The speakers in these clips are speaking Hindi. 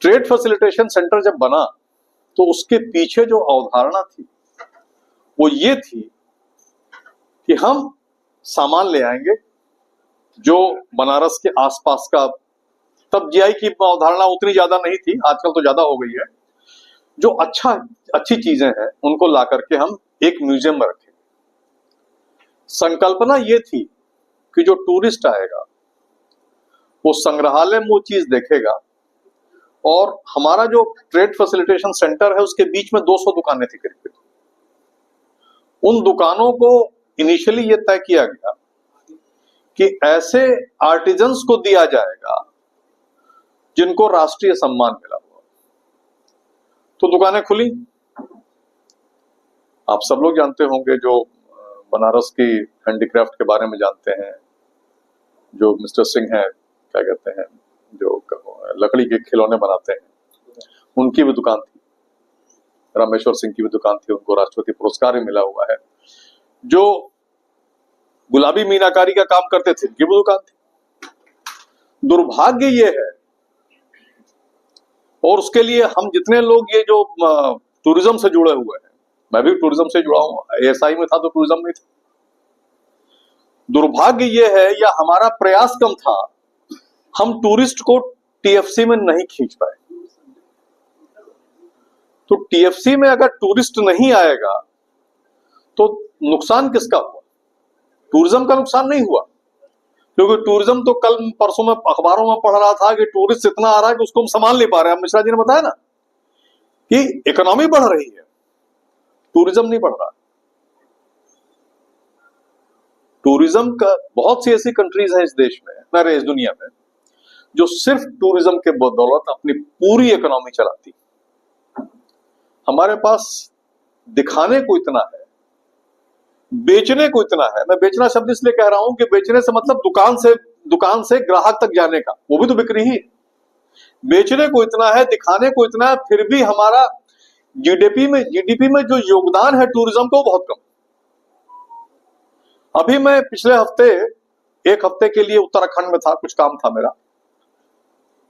ट्रेड फैसिलिटेशन सेंटर जब बना तो उसके पीछे जो अवधारणा थी वो ये थी कि हम सामान ले आएंगे जो बनारस के आसपास का, तब जीआई की अवधारणा उतनी ज्यादा नहीं थी, आजकल तो ज्यादा हो गई है, जो अच्छी चीजें हैं उनको ला करके हम एक म्यूजियम में रखें। संकल्पना ये थी कि जो टूरिस्ट आएगा वो संग्रहालय में वो चीज देखेगा, और हमारा जो ट्रेड फैसिलिटेशन सेंटर है उसके बीच में 200 दुकानें थी करीब। उन दुकानों को इनिशियली ये तय किया गया कि ऐसे आर्टिजन्स को दिया जाएगा जिनको राष्ट्रीय सम्मान मिला हुआ। तो दुकानें खुली। आप सब लोग जानते होंगे जो बनारस की हैंडीक्राफ्ट के बारे में जानते हैं, जो मिस्टर सिंह हैं, क्या कहते हैं, जो लकड़ी के खिलौने बनाते हैं, उनकी भी दुकान थी। रामेश्वर सिंह की भी दुकान थी, उनको राष्ट्रपति पुरस्कार भी मिला हुआ है। जो गुलाबी मीनाकारी का काम करते थे उनकी भी दुकान थी। दुर्भाग्य ये है, और उसके लिए हम जितने लोग ये जो टूरिज्म से जुड़े हुए हैं, मैं भी टूरिज्म से जुड़ा हूं, एएसआई में था तो टूरिज्म में था। दुर्भाग्य ये है या हमारा प्रयास कम था, हम टूरिस्ट को टीएफसी में नहीं खींच पाए। तो टीएफसी में अगर टूरिस्ट नहीं आएगा तो नुकसान किसका हुआ? टूरिज्म का नुकसान नहीं हुआ, क्योंकि टूरिज्म तो कल परसों में अखबारों में पढ़ रहा था कि टूरिस्ट इतना आ रहा है कि उसको हम संभाल नहीं पा रहे हैं। मिश्रा जी ने बताया ना कि इकोनॉमी बढ़ रही है, टूरिज्म नहीं बढ़ रहा। टूरिज्म का बहुत सी ऐसी कंट्रीज हैं इस देश में, मेरे इस दुनिया में, जो सिर्फ टूरिज्म के बदौलत अपनी पूरी इकोनॉमी चलाती। हमारे पास दिखाने को इतना है, बेचने को इतना है। मैं बेचना शब्द इसलिए कह रहा हूं कि बेचने से मतलब दुकान से ग्राहक तक जाने का, वो भी तो बिक्री ही। बेचने को इतना है, दिखाने को इतना है, फिर भी हमारा जीडीपी में जो योगदान है टूरिज्म को बहुत कम। अभी मैं पिछले हफ्ते, एक हफ्ते के लिए उत्तराखंड में था, कुछ काम था मेरा,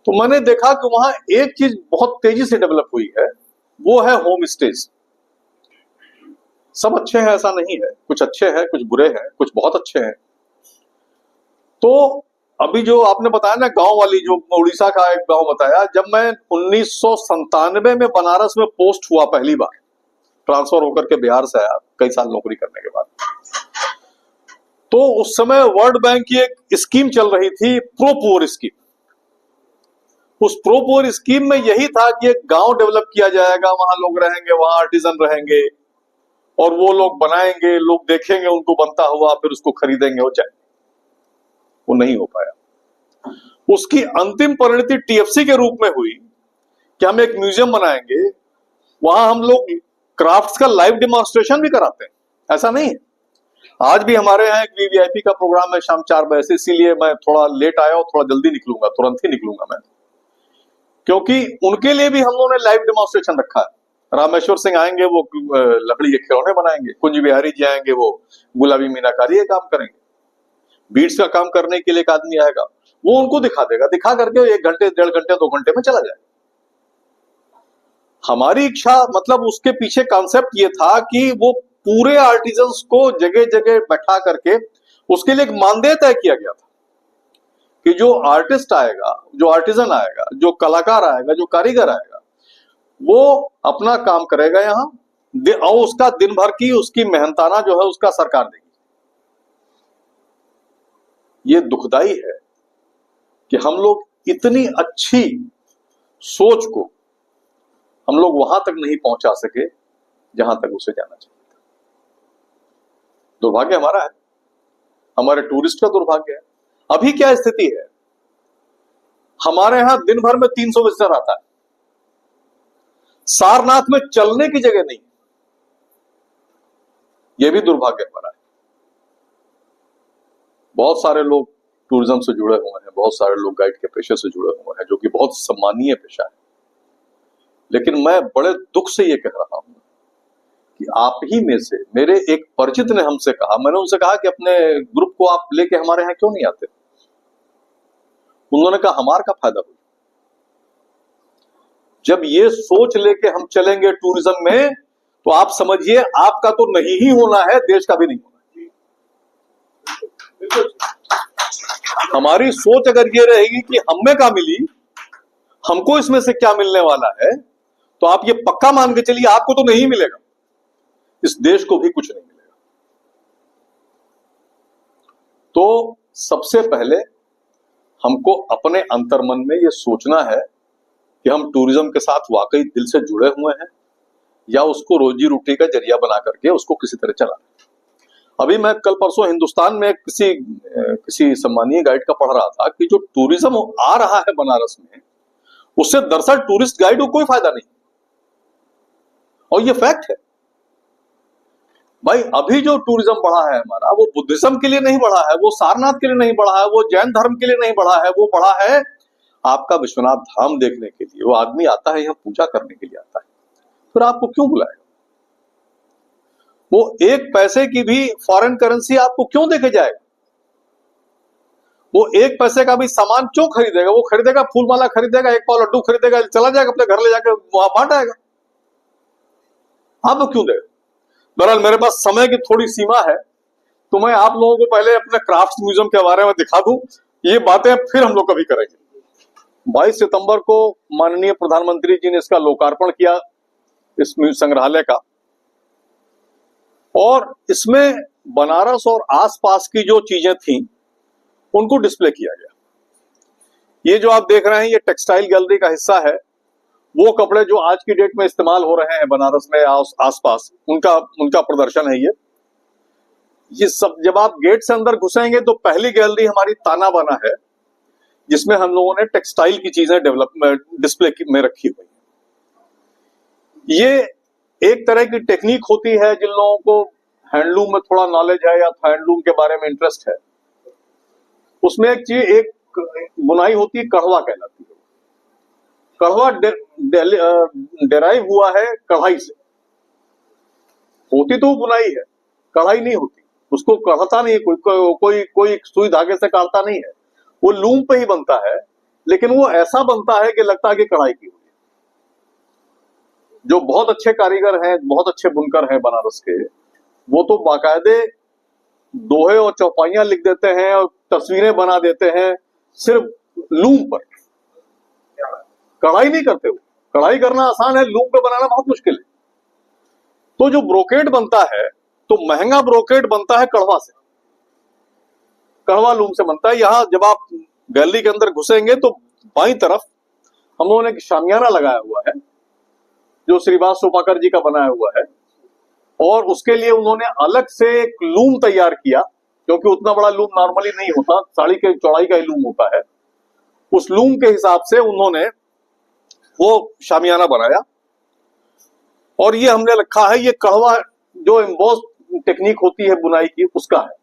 तो मैंने देखा कि वहां एक चीज बहुत तेजी से डेवलप हुई है, वो है होम स्टेज। सब अच्छे हैं ऐसा नहीं है, कुछ अच्छे हैं, कुछ बुरे हैं, कुछ बहुत अच्छे हैं। तो अभी जो आपने बताया ना गांव वाली, जो उड़ीसा का एक गांव बताया, जब मैं 1997 में बनारस में पोस्ट हुआ पहली बार, ट्रांसफर होकर के बिहार से आया कई साल नौकरी करने के बाद, तो उस समय वर्ल्ड बैंक की एक स्कीम चल रही थी, प्रो पुअर स्कीम। उस प्रो पुअर स्कीम में यही था कि एक गांव डेवलप किया जाएगा, वहां लोग रहेंगे, वहां आर्टिजन रहेंगे, और वो लोग बनाएंगे, लोग देखेंगे उनको बनता हुआ, फिर उसको खरीदेंगे हो जाए। वो नहीं हो पाया। उसकी अंतिम परिणति टीएफसी के रूप में हुई कि हम एक म्यूजियम बनाएंगे, वहां हम लोग क्राफ्ट्स का लाइव डेमोन्स्ट्रेशन भी कराते हैं। ऐसा नहीं है, आज भी हमारे यहाँ एक वीवीआईपी का प्रोग्राम है शाम 4 बजे से, इसीलिए मैं थोड़ा लेट आया और थोड़ा जल्दी निकलूंगा, तुरंत ही निकलूंगा मैं, क्योंकि उनके लिए भी हम लोगों ने लाइव डेमोन्स्ट्रेशन रखा है। रामेश्वर सिंह आएंगे, वो लकड़ी के खिलौने बनाएंगे, कुंज बिहारी जी आएंगे, वो गुलाबी मीनाकारी का काम करेंगे, बीड्स का काम करने के लिए एक आदमी आएगा, वो उनको दिखा देगा, दिखा करके 1 घंटे 1.5 घंटे 2 घंटे में चला जाएगा। हमारी इच्छा, मतलब उसके पीछे कॉन्सेप्ट ये था कि वो पूरे आर्टिजन्स को जगह जगह बैठा करके उसके लिए एक मानदेय तय किया गया था कि जो आर्टिस्ट आएगा, जो आर्टिजन आएगा, जो कलाकार आएगा, जो कारीगर आएगा, वो अपना काम करेगा यहाँ, और उसका दिन भर की उसकी मेहनताना जो है उसका सरकार देगी। ये दुखदाई है कि हम लोग इतनी अच्छी सोच को हम लोग वहां तक नहीं पहुंचा सके जहां तक उसे जाना चाहिए था। दुर्भाग्य हमारा है, हमारे टूरिस्ट का दुर्भाग्य है। अभी क्या स्थिति है, हमारे यहां दिन भर में 300 विजिटर आता है, सारनाथ में चलने की जगह नहीं। यह भी दुर्भाग्य हमारा है। बहुत सारे लोग टूरिज्म से जुड़े हुए हैं, बहुत सारे लोग गाइड के पेशे से जुड़े हुए हैं, जो कि बहुत सम्मानीय पेशा है। लेकिन मैं बड़े दुख से ये कह रहा हूं कि आप ही में से मेरे एक परिचित ने हमसे कहा, मैंने उनसे कहा कि अपने ग्रुप को आप लेके हमारे यहाँ क्यों नहीं आते? उन्होंने कहा हमार का फायदा हुआ। जब ये सोच लेके हम चलेंगे टूरिज्म में, तो आप समझिए आपका तो नहीं ही होना है, देश का भी नहीं होना। हमारी सोच अगर ये रहेगी कि हमें क्या मिली, हमको इसमें से क्या मिलने वाला है, तो आप ये पक्का मान के चलिए आपको तो नहीं मिलेगा, इस देश को भी कुछ नहीं मिलेगा। तो सबसे पहले हमको अपने अंतर्मन में ये सोचना है कि हम टूरिज्म के साथ वाकई दिल से जुड़े हुए हैं, या उसको रोजी रोटी का जरिया बना करके उसको किसी तरह चला। अभी मैं कल परसों हिंदुस्तान में किसी सम्मानीय गाइड का पढ़ रहा था कि जो टूरिज्म आ रहा है बनारस में, उससे दरअसल टूरिस्ट गाइड को कोई फायदा नहीं, और ये फैक्ट है भाई। अभी जो टूरिज्म बढ़ा है हमारा, वो बुद्धिज्म के लिए नहीं बढ़ा है, वो सारनाथ के लिए नहीं बढ़ा है, वो जैन धर्म के लिए नहीं बढ़ा है, वो बढ़ा है आपका विश्वनाथ धाम देखने के लिए। वो आदमी आता है यहाँ पूजा करने के लिए आता है, फिर आपको क्यों बुलाएगा? वो एक पैसे की भी फॉरेन करेंसी आपको क्यों देके जाएगा? वो एक पैसे का भी सामान क्यों खरीदेगा? वो खरीदेगा फूलमाला खरीदेगा, एक पाव लड्डू खरीदेगा, चला जाएगा अपने घर ले जाकर वहां बांट आएगा। आपको क्यों देगा? बहरहाल मेरे पास समय की थोड़ी सीमा है, तो मैं आप लोगों को पहले अपने क्राफ्ट म्यूजियम के बारे में दिखा दूं। ये बातें फिर हम लोग कभी करेंगे। 22 सितंबर को माननीय प्रधानमंत्री जी ने इसका लोकार्पण किया, इस संग्रहालय का, और इसमें बनारस और आसपास की जो चीजें थी उनको डिस्प्ले किया गया। ये जो आप देख रहे हैं ये टेक्सटाइल गैलरी का हिस्सा है। वो कपड़े जो आज की डेट में इस्तेमाल हो रहे हैं बनारस में आसपास, उनका प्रदर्शन है ये सब। जब आप गेट से अंदर घुसेंगे तो पहली गैलरी हमारी ताना बाना है, जिसमें हम लोगों ने टेक्सटाइल की चीजें डिस्प्ले में रखी हुई। ये एक तरह की टेक्निक होती है, जिन लोगों को हैंडलूम में थोड़ा नॉलेज है या हैंडलूम के बारे में इंटरेस्ट है, उसमें एक बुनाई होती है, कढ़वा कहलाती है। कढ़वा डेराइव हुआ है कढ़ाई से। होती तो बुनाई है, कढ़ाई नहीं होती। उसको कढ़ता नहीं कोई सुई धागे से काटता नहीं है, वो लूम पे ही बनता है, लेकिन वो ऐसा बनता है कि लगता है कि कढ़ाई की हुई है। जो बहुत अच्छे कारीगर हैं, बहुत अच्छे बुनकर हैं बनारस के, वो तो बाकायदे दोहे और चौपाइयां लिख देते हैं और तस्वीरें बना देते हैं सिर्फ लूम पर। कढ़ाई नहीं करते। वो कढ़ाई करना आसान है, लूम पे बनाना बहुत मुश्किल है। तो जो ब्रोकेड बनता है, तो महंगा ब्रोकेड बनता है कढ़वा से, कढ़वा लूम से बनता है। यहाँ जब आप गैलरी के अंदर घुसेंगे तो बाईं तरफ हम लोगों ने एक शामियाना लगाया हुआ है, जो श्रीवास सोपाकर जी का बनाया हुआ है, और उसके लिए उन्होंने अलग से एक लूम तैयार किया, क्योंकि उतना बड़ा लूम नॉर्मली नहीं होता, साड़ी के चौड़ाई का ही लूम होता है। उस लूम के हिसाब से उन्होंने वो शामियाना बनाया, और ये हमने रखा है। ये कढ़वा जो एम्बॉस टेक्निक होती है बुनाई की, उसका है।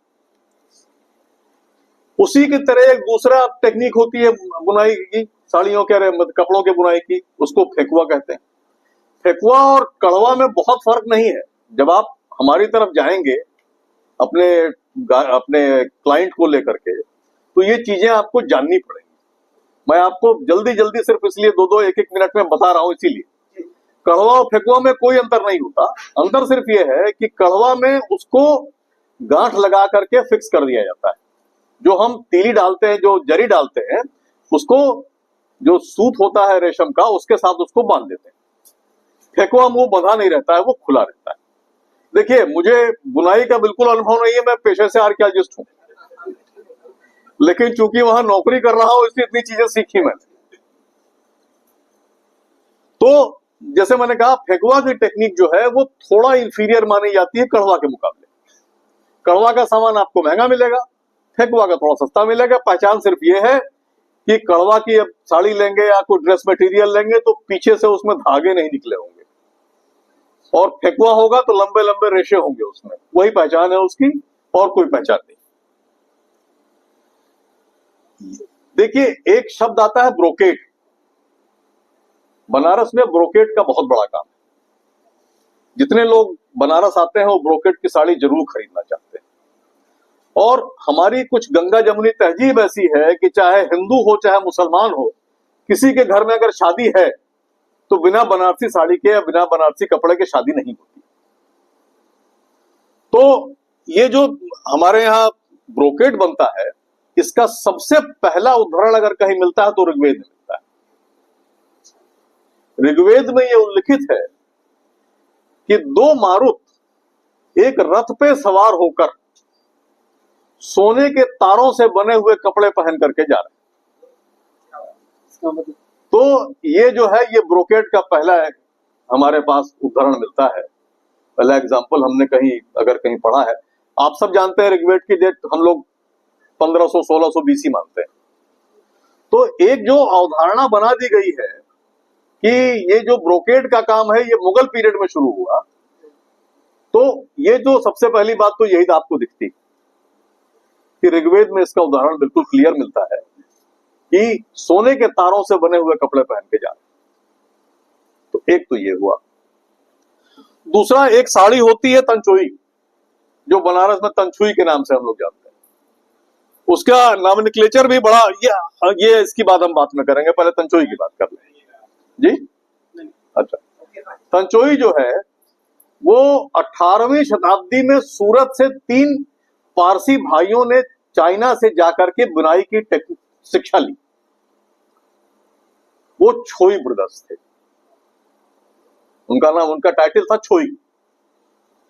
उसी की तरह एक दूसरा टेक्निक होती है बुनाई की, साड़ियों के कपड़ों के बुनाई की, उसको फेकुआ कहते हैं। फेकुआ और कढ़वा में बहुत फर्क नहीं है। जब आप हमारी तरफ जाएंगे अपने क्लाइंट को लेकर के, तो ये चीजें आपको जाननी पड़ेगी। मैं आपको जल्दी सिर्फ इसलिए दो एक मिनट में बता रहा हूं, इसीलिए। कढ़वा और फेकुआ में कोई अंतर नहीं होता। अंतर सिर्फ ये है कि कढ़वा में उसको गांठ लगा करके फिक्स कर दिया जाता है। जो हम तीली डालते हैं, जो जरी डालते हैं, उसको जो सूत होता है रेशम का, उसके साथ उसको बांध देते हैं। फेकुआ में वो बंधा नहीं रहता है, वो खुला रहता है। देखिए, मुझे बुनाई का बिल्कुल अनुभव नहीं है, मैं पेशे से आर्कियोलॉजिस्ट हूं, लेकिन चूंकि वहां नौकरी कर रहा हूं, इसलिए इतनी चीजें सीखी मैंने। तो जैसे मैंने कहा, फेकुआ की टेक्निक जो है वो थोड़ा इंफीरियर मानी जाती है कढ़वा के मुकाबले। कढ़वा का सामान आपको महंगा मिलेगा, फेकुआ का थोड़ा सस्ता मिलेगा। पहचान सिर्फ ये है कि कढ़वा की अब साड़ी लेंगे या कोई ड्रेस मटेरियल लेंगे तो पीछे से उसमें धागे नहीं निकले होंगे, और फेकुआ होगा तो लंबे लंबे रेशे होंगे उसमें। वही पहचान है उसकी, और कोई पहचान नहीं। देखिए, एक शब्द आता है ब्रोकेट। बनारस में ब्रोकेट का बहुत बड़ा काम है। जितने लोग बनारस आते हैं वो ब्रोकेट की साड़ी जरूर खरीदना चाहते हैं। और हमारी कुछ गंगा जमुनी तहजीब ऐसी है कि चाहे हिंदू हो चाहे मुसलमान हो, किसी के घर में अगर शादी है तो बिना बनारसी साड़ी के या बिना बनारसी कपड़े के शादी नहीं होती। तो ये जो हमारे यहाँ ब्रोकेड बनता है, इसका सबसे पहला उदाहरण अगर कहीं मिलता है तो ऋग्वेद में मिलता है। ऋग्वेद में यह उल्लिखित है कि दो मारुत एक रथ पे सवार होकर सोने के तारों से बने हुए कपड़े पहन करके जा रहे हैं। तो ये जो है, ये ब्रोकेड का पहला हमारे पास उदाहरण मिलता है, पहला एग्जाम्पल हमने अगर कहीं पढ़ा है। आप सब जानते हैं ऋग्वेद की डेट हम लोग 1500-1600 बीसी मानते हैं। तो एक जो अवधारणा बना दी गई है कि ये जो ब्रोकेड का काम है ये मुगल पीरियड में शुरू हुआ, तो ये जो सबसे पहली बात तो यही आपको दिखती कि ऋग्वेद में इसका उदाहरण बिल्कुल क्लियर मिलता है कि सोने के तारों से बने हुए कपड़े पहन के जा रहे। तो एक तो ये हुआ। दूसरा, एक साड़ी होती है तंचोई, जो बनारस में तंचुई के नाम से हम लोग जानते हैं। उसका नॉमेनक्लेचर भी बड़ा, ये इसकी बात हम बाद में करेंगे, पहले तंचोई की बात कर लें जी। अच्छा, तंचोई जो है वो 18वीं शताब्दी में सूरत से 3 पारसी भाइयों ने चाइना से जाकर के बुनाई की शिक्षा ली। वो छोई ब्रदर्स थे, उनका टाइटल था छोई,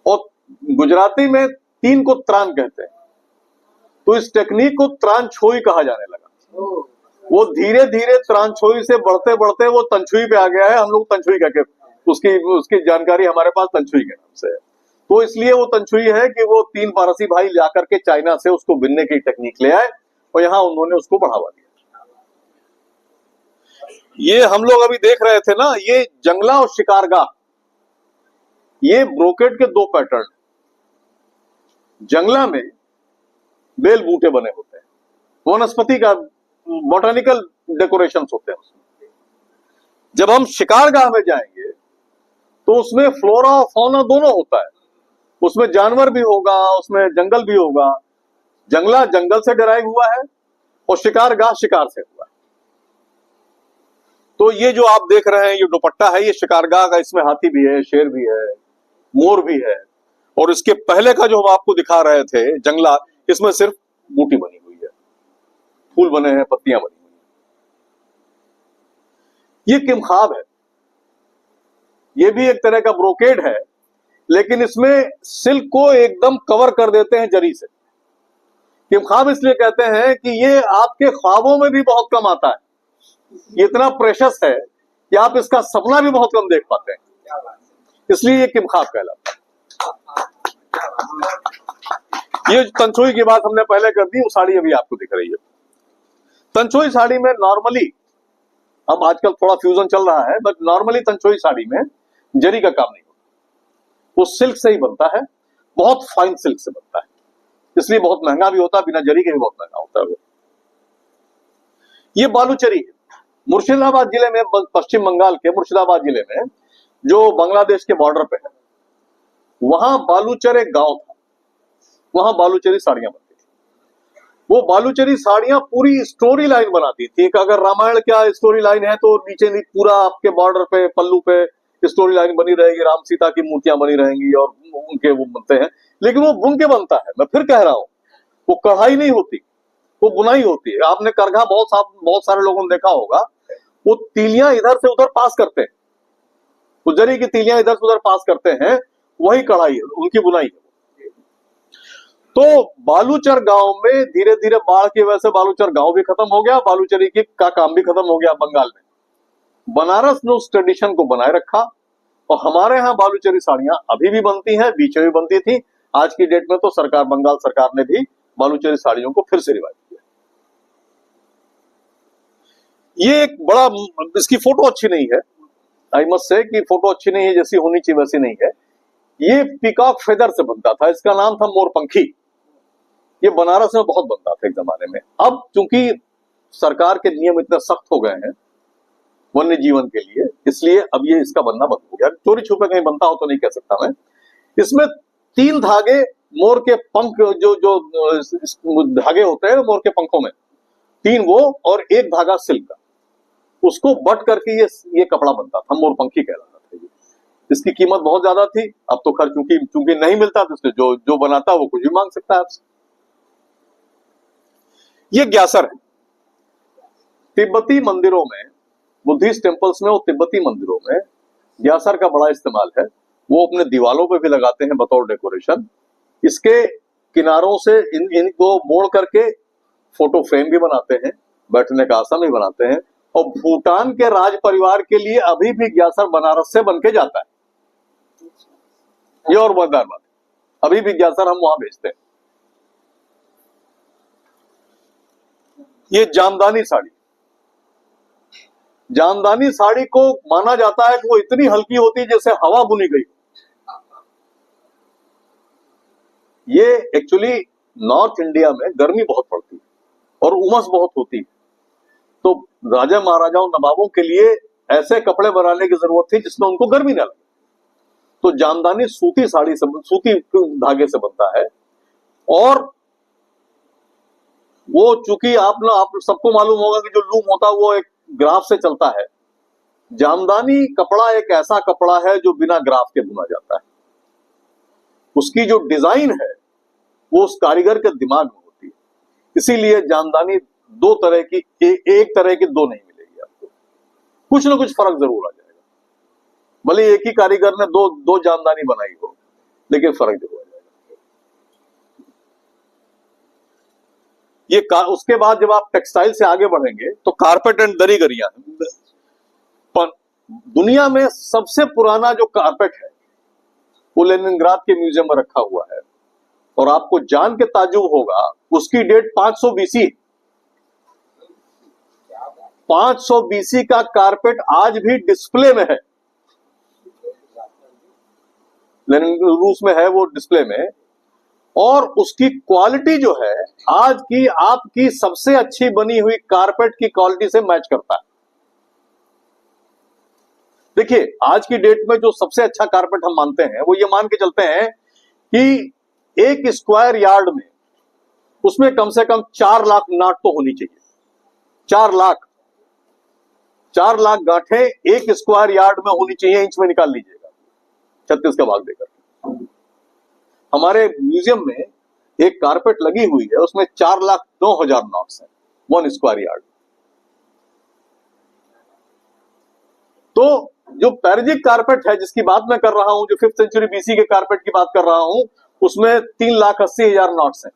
और गुजराती में 3 को त्रान कहते हैं, तो इस टेक्निक को त्रान छोई कहा जाने लगा। वो धीरे धीरे त्रान छोई से बढ़ते बढ़ते वो तंचुई पे आ गया है। हम लोग तंचुई कहते, उसकी जानकारी हमारे पास तंचुई के नाम से है। तो इसलिए वो तंचुई है कि वो 3 पारसी भाई जाकर के चाइना से उसको बिनने की टेक्निक ले आए और यहां उन्होंने उसको बढ़ावा दिया। ये हम लोग अभी देख रहे थे ना, ये जंगला और शिकारगाह, ये ब्रोकेड के 2 पैटर्न। जंगला में बेल बूटे बने होते हैं, वनस्पति का बॉटनिकल डेकोरेशंस होते हैं उसमें। जब हम शिकारगाह में जाएंगे तो उसमें फ्लोरा और फौना दोनों होता है, उसमें जानवर भी होगा, उसमें जंगल भी होगा। जंगला जंगल से डिराइव हुआ है और शिकारगाह शिकार से हुआ है। तो ये जो आप देख रहे हैं ये दुपट्टा है, ये शिकारगाह का, इसमें हाथी भी है, शेर भी है, मोर भी है। और इसके पहले का जो हम आपको दिखा रहे थे जंगला, इसमें सिर्फ बूटी बनी हुई है, फूल बने हैं, पत्तियां बनी हुई हैं। ये किमखाब है, ये भी एक तरह का ब्रोकेड है, लेकिन इसमें सिल्क को एकदम कवर कर देते हैं जरी से। किमखाब इसलिए कहते हैं कि ये आपके ख्वाबों में भी बहुत कम आता है, ये इतना प्रेशस है कि आप इसका सपना भी बहुत कम देख पाते हैं, इसलिए ये किमखाब कहलाता है। ये तंचोई की बात हमने पहले कर दी, वो साड़ी अभी आपको दिख रही है। तंचोई साड़ी में नॉर्मली, अब आजकल थोड़ा फ्यूजन चल रहा है, बट नॉर्मली तंचोई साड़ी में जरी का काम नहीं होता, वो सिल्क से ही बनता है, बहुत फाइन सिल्क से बनता है, इसलिए बहुत महंगा भी होता है, बिना जरी के भी बहुत महंगा होता है। ये बालूचरी है, मुर्शिदाबाद जिले में, पश्चिम बंगाल के मुर्शिदाबाद जिले में, जो बांग्लादेश के बॉर्डर पे है, वहां बालूचर एक गांव था, वहां बालूचरी साड़ियां बनती थी। वो बालूचरी साड़ियां पूरी स्टोरी लाइन बनाती थी। अगर रामायण क्या स्टोरी लाइन है तो नीचे पूरा आपके बॉर्डर पे, पल्लू पे स्टोरी लाइन बनी रहेगी, राम सीता की मूर्तियां बनी रहेंगी और उनके वो बनते हैं, लेकिन वो बुन के बनता है। मैं फिर कह रहा हूं, वो कढ़ाई नहीं होती, वो बुनाई होती है। आपने करघा बहुत सारे लोगों ने देखा होगा, वो तीलियां इधर से उधर पास करते हैं, वो जरी की तीलियां इधर से उधर पास करते हैं, वही कढ़ाई है, उनकी बुनाई है। तो बालूचर गांव में धीरे धीरे बाढ़ की वजह से बालूचर गांव भी खत्म हो गया, बालूचरी का काम भी खत्म हो गया बंगाल में। बनारस ने उस ट्रेडिशन को बनाए रखा और हमारे यहाँ बालूचरी साड़ियां अभी भी बनती हैं, बीच में भी बनती थी। आज की डेट में तो बंगाल सरकार ने भी बालूचरी साड़ियों को फिर से रिवाइव किया। ये एक बड़ा, इसकी फोटो अच्छी नहीं है, आई मस्ट से कि फोटो अच्छी नहीं है, जैसी होनी चाहिए वैसी नहीं है। ये पीकॉक फेदर से बनता था, इसका नाम था मोरपंखी। ये बनारस में बहुत बनता था एक जमाने में। अब चूंकि सरकार के नियम इतने सख्त हो गए हैं वन्य जीवन के लिए, इसलिए अब ये इसका बनना बंद हो गया। चोरी छुपे कहीं बनता हो तो नहीं कह सकता मैं। इसमें 3 धागे मोर के पंख, जो धागे होते हैं मोर के पंखों में, 3 वो और 1 धागा सिल्क का, उसको बट करके ये कपड़ा बनता था, मोरपंखी कहलाता था ये। इसकी कीमत बहुत ज्यादा थी, अब तो खैर चूंकि नहीं मिलता तो इसलिए जो बनाता वो कुछ भी मांग सकता है आपसे। ये ग्यासर है। तिब्बती मंदिरों में, बुद्धिस्ट टेम्पल्स में और तिब्बती मंदिरों में ग्यासर का बड़ा इस्तेमाल है। वो अपने दीवालों पे भी लगाते हैं बतौर डेकोरेशन। इसके किनारों से इनको मोड़ करके फोटो फ्रेम भी बनाते हैं, बैठने का आसन भी बनाते हैं। और भूटान के राज परिवार के लिए अभी भी ग्यासर बनारस से बन के जाता है। ये और मजेदार बात है, अभी भी ग्यासर हम वहां भेजते हैं। ये जामदानी साड़ी, जामदानी साड़ी को माना जाता है कि वो इतनी हल्की होती है जैसे हवा बुनी गई। ये एक्चुअली नॉर्थ इंडिया में गर्मी बहुत पड़ती है और उमस बहुत होती है, तो राजा महाराजाओं नवाबों के लिए ऐसे कपड़े बनाने की जरूरत थी जिसमें उनको गर्मी न लगे। तो जामदानी सूती साड़ी से, सूती धागे से बनता है। और वो चूंकि आप सबको मालूम होगा कि जो लूम होता है वो एक ग्राफ से चलता है। जामदानी कपड़ा एक ऐसा कपड़ा है जो बिना ग्राफ के बुना जाता है। उसकी जो डिजाइन है वो उस कारीगर के दिमाग में होती है। इसीलिए जामदानी दो तरह की, एक तरह की दो नहीं मिलेगी आपको, कुछ ना कुछ फर्क जरूर आ जाएगा। भले एक ही कारीगर ने दो जामदानी बनाई हो, लेकिन फर्क जरूर आ जाएगा। उसके बाद जब आप टेक्सटाइल से आगे बढ़ेंगे तो कारपेट एंड दरीगरियां। पर दुनिया में सबसे पुराना जो कारपेट है वो लेनिनग्राद के म्यूजियम में रखा हुआ है। और आपको जान के ताज्जुब होगा, उसकी डेट 500 बीसी। 500 बीसी का कारपेट आज भी डिस्प्ले में है, रूस में है वो डिस्प्ले में। और उसकी क्वालिटी जो है आज की आपकी सबसे अच्छी बनी हुई कारपेट की क्वालिटी से मैच करता है। देखिए, आज की डेट में जो सबसे अच्छा कारपेट हम मानते हैं वो ये मान के चलते हैं कि एक स्क्वायर यार्ड में उसमें कम से कम 4 लाख नाट तो होनी चाहिए। 4 लाख गांठें एक स्क्वायर यार्ड में होनी चाहिए। इंच में निकाल लीजिएगा 36 का भाग देकर। हमारे म्यूजियम में एक कारपेट लगी हुई है, उसमें 4,09,000 नॉट्स हैं 1 स्क्वायर यार्ड। तो जो पेरिजिक कारपेट है जिसकी बात मैं कर रहा हूं, जो 5th सेंचुरी बीसी के कारपेट की बात कर रहा हूं, उसमें 3,80,000 नॉट्स हैं।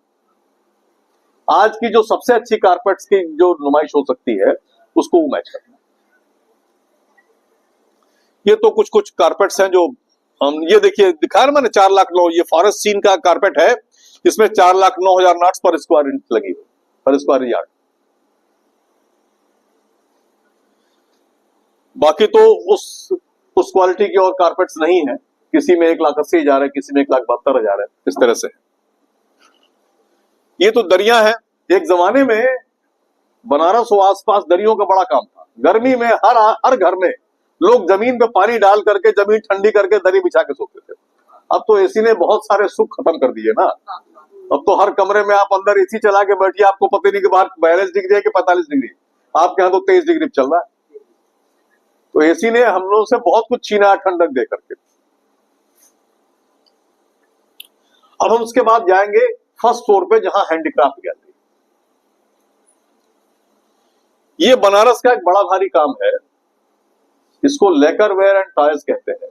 आज की जो सबसे अच्छी कारपेट्स की जो नुमाइश हो सकती है उसको वो मैच करना है। ये तो कुछ कारपेट्स हैं जो हम, ये देखिए दिखा रहा मैंने 4,09,000, ये फॉरेस्ट सीन का कारपेट है, इसमें 4,09,000 नॉट्स पर स्क्वायर इंच लगी हुई, पर स्क्वायर यार्ड। बाकी तो उस क्वालिटी की और कारपेट्स नहीं है। किसी में 1,80,000 है, किसी में 1,72,000 है, इस तरह से। ये तो दरिया है। एक जमाने में बनारस और आसपास दरियों का बड़ा काम था। गर्मी में हर घर में लोग जमीन पे पानी डाल करके, जमीन ठंडी करके दरी बिछा के सोते थे। अब तो एसी ने बहुत सारे सुख खत्म कर दिए ना। अब तो हर कमरे में आप अंदर एसी चला के बैठिए, आपको पता नहीं कि बाहर 42 डिग्री है कि 45 डिग्री। आपके यहाँ तो 23 डिग्री चल रहा है। तो एसी ने हम लोगों से बहुत कुछ छीना ठंडक दे करके। अब हम उसके बाद जाएंगे फर्स्ट फ्लोर पे, जहां हैंडीक्राफ्ट गैलरी। ये बनारस का एक बड़ा भारी काम है। इसको लेकर वेयर एंड टॉयज कहते हैं।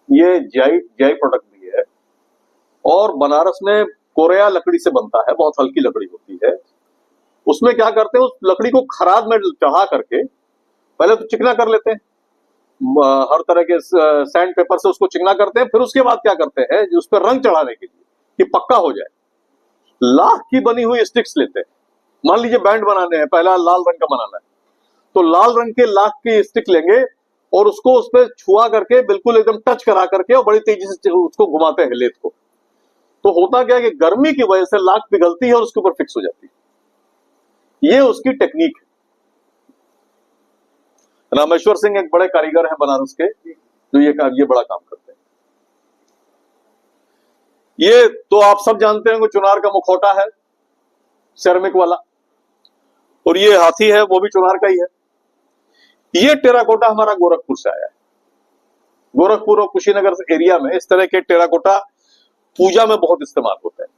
ये जीआई प्रोडक्ट भी है। और बनारस में कोरिया लकड़ी से बनता है, बहुत हल्की लकड़ी होती है। उसमें क्या करते हैं, उस लकड़ी को खराद में चढ़ा करके पहले तो चिकना कर लेते हैं, हर तरह के सैंड पेपर से उसको चिकना करते हैं। फिर उसके बाद क्या करते हैं, उस पर रंग चढ़ाने के लिए कि पक्का हो जाए, लाख की बनी हुई स्टिक्स लेते हैं। मान लीजिए बैंड बनाने हैं, पहला लाल रंग का बनाना है, तो लाल रंग के लाख की स्टिक लेंगे और उसको उस पर छुआ करके बिल्कुल एकदम टच करा करके और बड़ी तेजी से उसको घुमाते हैं लेथ को। तो होता क्या है कि गर्मी की वजह से लाख पिघलती है और उसके ऊपर फिक्स हो जाती है। ये उसकी टेक्निक है। रामेश्वर सिंह एक बड़े कारीगर हैं बनारस के, जो ये बड़ा काम करते हैं। ये तो आप सब जानते हैं, चुनार का मुखौटा है सेरेमिक वाला, और ये हाथी है वो भी चुनार का ही है। ये टेराकोटा हमारा गोरखपुर से आया है। गोरखपुर और कुशीनगर एरिया में इस तरह के टेराकोटा पूजा में बहुत इस्तेमाल होते हैं।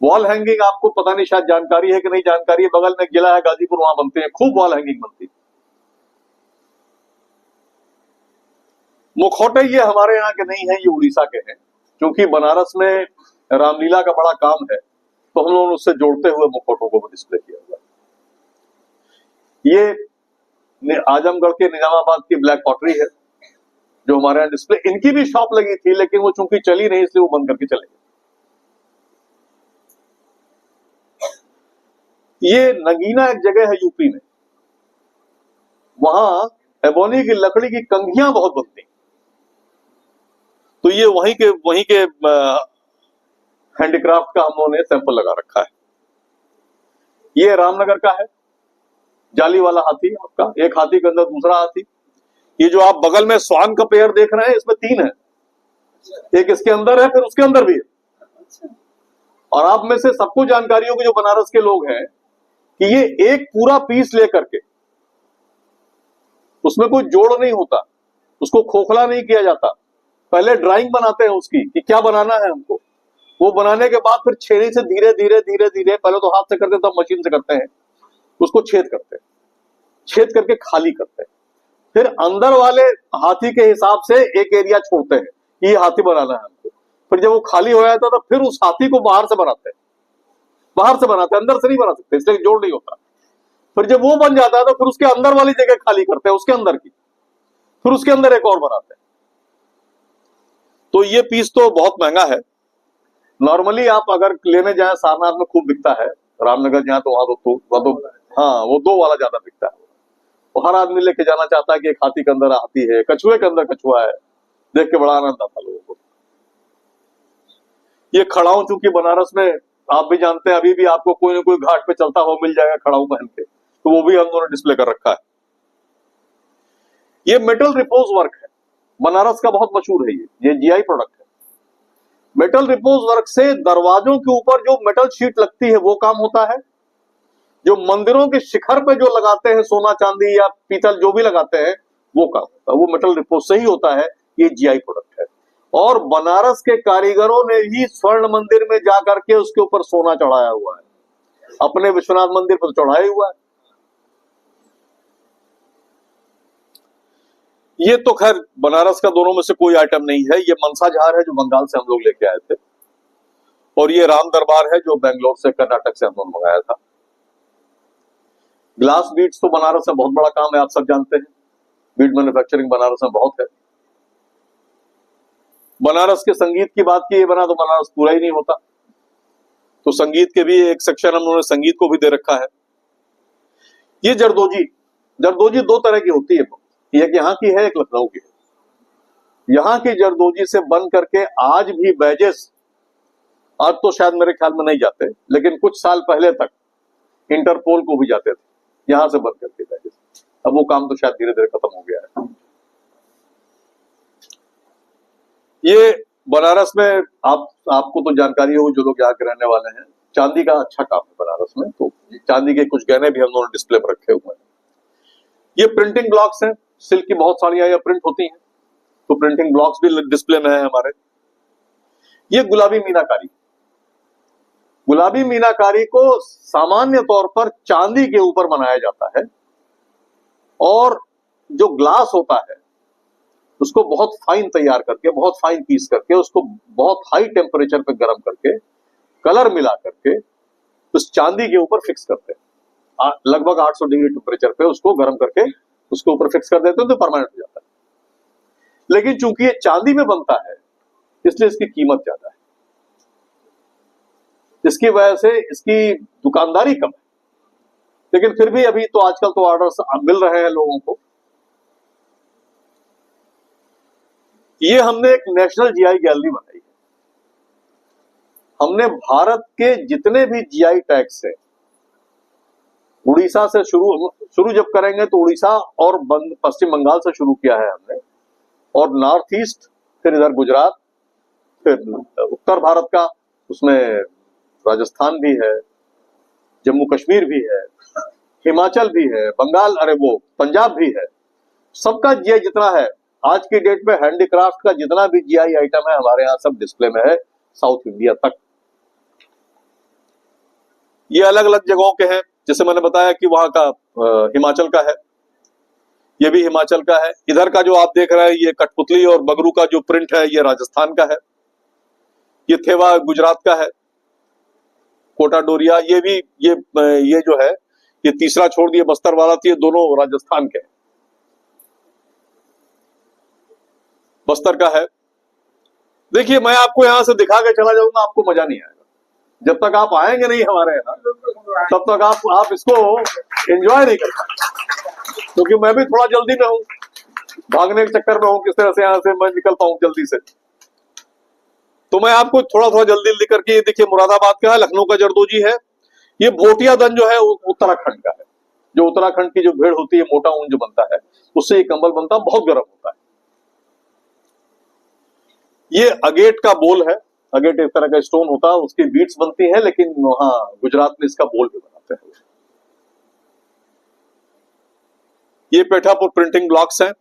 वॉल हैंगिंग आपको पता नहीं, शायद जानकारी है कि नहीं जानकारी है, बगल में जिला है गाजीपुर, वहां बनते हैं, खूब वॉल हैंगिंग बनती है। मुखौटे ये हमारे यहाँ के नहीं है, ये उड़ीसा के हैं। क्योंकि बनारस में रामलीला का बड़ा काम है, तो हम लोगों ने उससे जोड़ते हुए मुखौटों को डिस्प्ले किया हुआ है। ये आजमगढ़ के निजामाबाद की ब्लैक पॉटरी है जो हमारे यहाँ डिस्प्ले, इनकी भी शॉप लगी थी लेकिन वो चूंकि चली नहीं इसलिए वो बंद करके चले गए। ये नगीना एक जगह है यूपी में, वहां एबोनी की लकड़ी की कंघियां बहुत बनती, तो ये वहीं के हैंडीक्राफ्ट का हम लोगों ने सैंपल लगा रखा है। ये रामनगर का है, जाली वाला हाथी आपका, एक हाथी के अंदर दूसरा हाथी। ये जो आप बगल में स्वान का पेयर देख रहे हैं, इसमें 3 है, एक इसके अंदर है, फिर उसके अंदर भी है। और आप में से सबको जानकारी होगी जो बनारस के लोग हैं कि ये एक पूरा पीस लेकर के, उसमें कोई जोड़ नहीं होता, उसको खोखला नहीं किया जाता, पहले ड्राइंग बनाते हैं उसकी कि क्या बनाना है हमको। वो बनाने के बाद फिर छेनी से धीरे धीरे धीरे धीरे, पहले तो हाथ से करते हैं तब मशीन से करते हैं, उसको छेद करते हैं, छेद करके खाली करते हैं, फिर अंदर वाले हाथी के हिसाब से एक एरिया छोड़ते हैं कि ये हाथी बनाना है हमको। फिर जब वो खाली हो जाता है तो फिर उस हाथी को बाहर से बनाते हैं, अंदर से नहीं बना सकते इसलिए जोड़ नहीं होता। फिर जब वो बन जाता है तो फिर उसके अंदर वाली जगह खाली करते हैं, उसके अंदर की, फिर उसके अंदर एक और बनाते हैं। तो ये पीस तो बहुत महंगा है। नॉर्मली आप अगर लेने जाए सारनाथ में खूब बिकता है, रामनगर जहाँ तो वहां तो हाँ वो 2 वाला ज्यादा बिकता है। तो हर आदमी लेके जाना चाहता है कि एक हाथी के अंदर हाथी है, कछुए के अंदर कछुआ है, देख के बड़ा आनंद आता लोगों को। ये खड़ाऊ चूंकि बनारस में आप भी जानते हैं, अभी भी आपको कोई ना कोई घाट पे चलता हुआ मिल जाएगा खड़ाऊ पहन के, तो वो भी हम लोगों ने डिस्प्ले कर रखा है। ये मेटल रिपोज वर्क है, बनारस का बहुत मशहूर है, ये जीआई प्रोडक्ट है। मेटल रिपोज वर्क से दरवाजों के ऊपर जो मेटल शीट लगती है वो काम होता है, जो मंदिरों के शिखर पे जो लगाते हैं सोना चांदी या पीतल जो भी लगाते हैं वो काम होता है, वो मेटल रिपोज से ही होता है। ये जीआई प्रोडक्ट है। और बनारस के कारीगरों ने ही स्वर्ण मंदिर में जाकर के उसके ऊपर सोना चढ़ाया हुआ है, अपने विश्वनाथ मंदिर पर चढ़ाया हुआ है। ये तो खैर बनारस का दोनों में से कोई आइटम नहीं है। ये मनसा झार है जो बंगाल से हम लोग लेके आए थे, और ये राम दरबार है जो बेंगलोर से, कर्नाटक से हम लोग मंगाया था। ग्लास बीड्स तो बनारस में बहुत बड़ा काम है, आप सब जानते हैं, बीड मैन्युफैक्चरिंग बनारस में बहुत है। बनारस के संगीत की बात की बना तो बनारस पूरा ही नहीं होता, तो संगीत के भी एक सेक्शन हम लोगों ने संगीत को भी दे रखा है। ये जरदोजी 2 तरह की होती है, एक यहाँ की है, एक लखनऊ की है। यहाँ की जरदोजी से बन करके आज भी बैजेस, आज तो शायद मेरे ख्याल में नहीं जाते, लेकिन कुछ साल पहले तक इंटरपोल को भी जाते थे यहां से बन करके बैजेस। अब वो काम तो शायद धीरे धीरे खत्म हो गया है। ये बनारस में आपको तो जानकारी हो, जो लोग यहाँ के रहने वाले हैं, चांदी का अच्छा काम है बनारस में, तो चांदी के कुछ गहने भी हम लोगों ने डिस्प्ले पर रखे हुए हैं। ये प्रिंटिंग ब्लॉक्स हैं, सिल्क की बहुत साड़ियां या प्रिंट होती हैं, तो प्रिंटिंग ब्लॉक्स भी डिस्प्ले में है हमारे। ये गुलाबी मीनाकारी, गुलाबी मीनाकारी को सामान्य तौर पर चांदी के ऊपर बनाया जाता है, और जो ग्लास होता है उसको बहुत फाइन तैयार करके, बहुत फाइन पीस करके, उसको बहुत हाई टेम्परेचर पे गर्म करके, कलर मिला करके उस चांदी के ऊपर फिक्स करते हैं। लगभग 800 डिग्री टेम्परेचर पे उसको गर्म करके उसके ऊपर फिक्स कर देते हैं, तो परमानेंट हो जाता है। लेकिन चूंकि ये चांदी में बनता है इसलिए इसकी कीमत ज्यादा है, इसकी वजह से इसकी दुकानदारी कम है, लेकिन फिर भी अभी तो आजकल तो ऑर्डर्स मिल रहे हैं लोगों को। ये हमने एक नेशनल जीआई गैलरी बनाई है। हमने भारत के जितने भी जीआई टैग्स है, उड़ीसा से शुरू जब करेंगे तो उड़ीसा और पश्चिम बंगाल से शुरू किया है हमने, और नॉर्थ ईस्ट, फिर इधर गुजरात, फिर उत्तर भारत का, उसमें राजस्थान भी है, जम्मू कश्मीर भी है, हिमाचल भी है, बंगाल, अरे वो पंजाब भी है, सबका जीआई जितना है आज की डेट में हैंडीक्राफ्ट का जितना भी जीआई आइटम है हमारे यहाँ सब डिस्प्ले में है, साउथ इंडिया तक। ये अलग अलग जगहों के हैं, जैसे मैंने बताया कि वहां का हिमाचल का है, ये भी हिमाचल का है। इधर का जो आप देख रहे हैं ये कठपुतली और बगरू का जो प्रिंट है ये राजस्थान का है। ये थेवा गुजरात का है। कोटा डोरिया ये जो है ये तीसरा छोड़ दिए बस्तर वाला, तो ये दोनों राजस्थान के हैं। बस्तर का है। देखिए मैं आपको यहां से दिखा के चला जाऊंगा, आपको मजा नहीं आएगा। जब तक आप आएंगे नहीं हमारे यहाँ तब तक आप इसको एंजॉय नहीं कर पाएंगे, क्योंकि मैं भी थोड़ा जल्दी में हूँ, भागने के चक्कर में हूँ किस तरह से यहाँ से मैं निकल पाऊं जल्दी से। तो मैं आपको थोड़ा थोड़ा जल्दी जल्दी करके, देखिए मुरादाबाद का है, लखनऊ का जरदोजी है। ये भोटिया दन जो है उत्तराखंड का है। जो उत्तराखंड की जो भेड़ होती है, मोटा ऊन जो बनता है उससे ये कंबल बनता है, बहुत गर्म होता है। ये अगेट का बोल है। अगेट एक तरह का स्टोन होता है, उसकी बीट्स बनती हैं, लेकिन वहां गुजरात में इसका बोल भी बनाते हैं। ये पेठापुर प्रिंटिंग ब्लॉक्स हैं।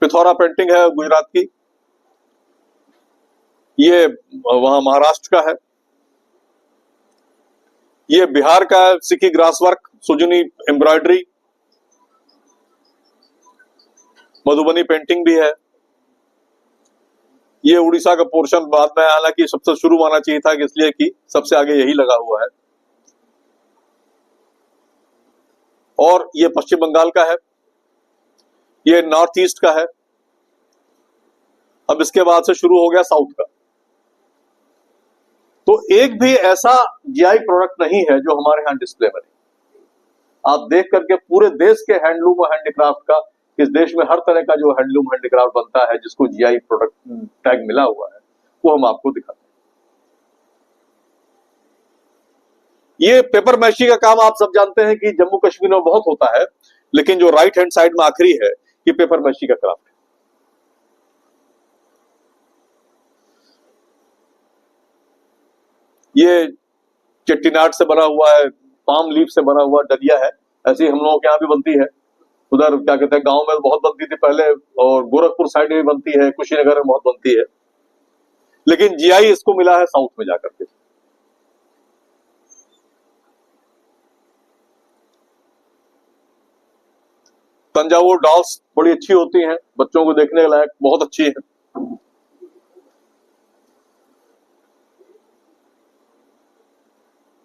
पिथौरा पेंटिंग है गुजरात की। ये वहां महाराष्ट्र का है। ये बिहार का है, Sikki grass work, Sujuni embroidery, Madhubani painting भी है। ये उड़ीसा का पोर्शन बाद में, हालांकि सबसे शुरू माना चाहिए था, इसलिए कि सबसे आगे यही लगा हुआ है। और ये पश्चिम बंगाल का है। ये नॉर्थ ईस्ट का है। अब इसके बाद से शुरू हो गया साउथ का। तो एक भी ऐसा जीआई प्रोडक्ट नहीं है जो हमारे यहाँ डिस्प्ले में नहीं। आप देख करके पूरे देश के हैंडलूम और हैंडीक्राफ्ट का, इस देश में हर तरह का जो हैंडलूम हैंडीक्राफ्ट बनता है जिसको जीआई प्रोडक्ट टैग मिला हुआ है, वो हम आपको दिखाते हैं। ये पेपर मैशी का काम आप सब जानते हैं कि जम्मू कश्मीर में बहुत होता है, लेकिन जो राइट हैंड साइड में आखिरी है ये पेपर मैशी का क्राफ्ट है। ये चेट्टीनाड से बना हुआ है, पाम लीफ से बना हुआ डलिया है। ऐसी हम लोगों के यहाँ भी बनती है। उधर क्या कहते हैं, गांव में बहुत बनती थी पहले, और गोरखपुर साइड में भी बनती है, कुशीनगर में बहुत बनती है, लेकिन जीआई इसको मिला है साउथ में जाकर के। तंजावुर डॉल्स बड़ी अच्छी होती हैं, बच्चों को देखने के लायक, बहुत अच्छी है।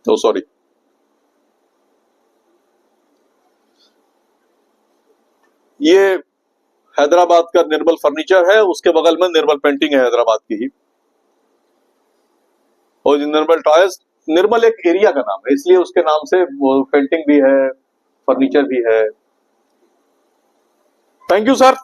तो सॉरी, ये हैदराबाद का निर्मल फर्नीचर है, उसके बगल में निर्मल पेंटिंग है हैदराबाद की ही। और निर्मल टॉयज, निर्मल एक एरिया का नाम है, इसलिए उसके नाम से पेंटिंग भी है, फर्नीचर भी है। Thank you sir.